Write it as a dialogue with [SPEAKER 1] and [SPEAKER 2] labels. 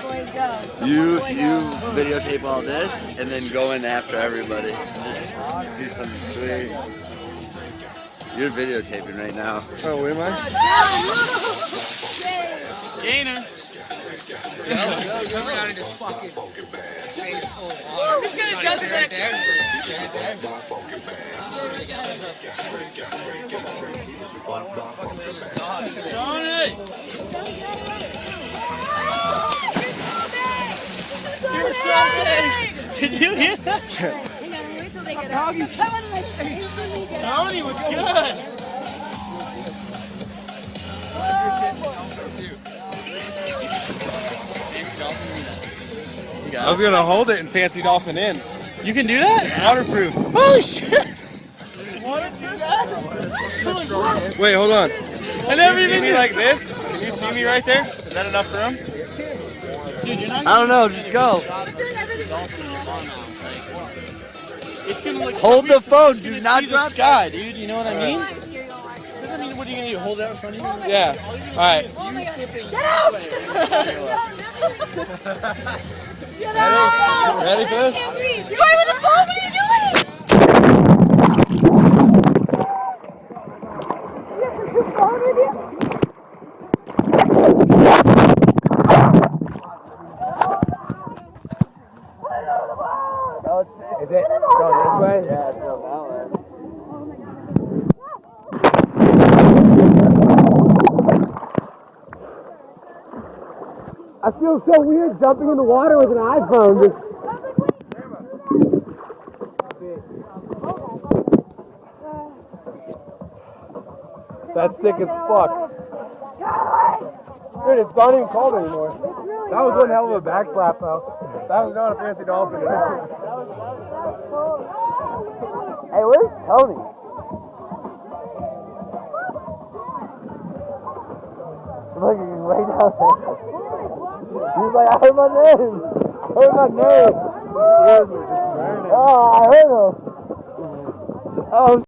[SPEAKER 1] boys go.
[SPEAKER 2] You videotape all this and then go in after everybody. Just do something sweet. You're videotaping right now.
[SPEAKER 3] Oh, am I?
[SPEAKER 4] Gainer.
[SPEAKER 5] Coming out of this fucking face full of water.
[SPEAKER 4] I'm just gonna jump in that. Johnny! You're so big! Did you hear that?
[SPEAKER 1] Wait till they get out.
[SPEAKER 4] Tony was good!
[SPEAKER 3] I was gonna hold it and fancy dolphin in.
[SPEAKER 4] You can do that?
[SPEAKER 3] Waterproof.
[SPEAKER 4] Holy shit!
[SPEAKER 3] Wait, hold on.
[SPEAKER 4] I never
[SPEAKER 3] Can you see
[SPEAKER 4] even
[SPEAKER 3] me like this? Can you see me right there? Is that enough room?
[SPEAKER 4] Dude, you're not
[SPEAKER 2] I don't know, just go.
[SPEAKER 4] It's gonna look
[SPEAKER 2] Hold the phone, do
[SPEAKER 4] not
[SPEAKER 2] not
[SPEAKER 4] see the
[SPEAKER 2] drop
[SPEAKER 4] sky, dude. You know what I mean?
[SPEAKER 1] Here you go, Mark.
[SPEAKER 4] I mean, what are you gonna do? Hold it out in front of you?
[SPEAKER 3] Yeah. Alright.
[SPEAKER 1] Oh my god. Get out! Get out!
[SPEAKER 3] Ready for this?
[SPEAKER 1] You're going with the phone? What are you doing? Your phone with you?
[SPEAKER 3] Is it going this way?
[SPEAKER 2] Yeah, it's going that way.
[SPEAKER 3] I feel so weird jumping in the water with an iPhone. That's sick as fuck. Dude, it's not even cold anymore. That was one hell of a back slap though. That was not a fancy dolphin at all.
[SPEAKER 2] Hey, where's Tony? Look, he's way down there. He's like, I heard my name. I heard my name. Oh, I heard him. Oh,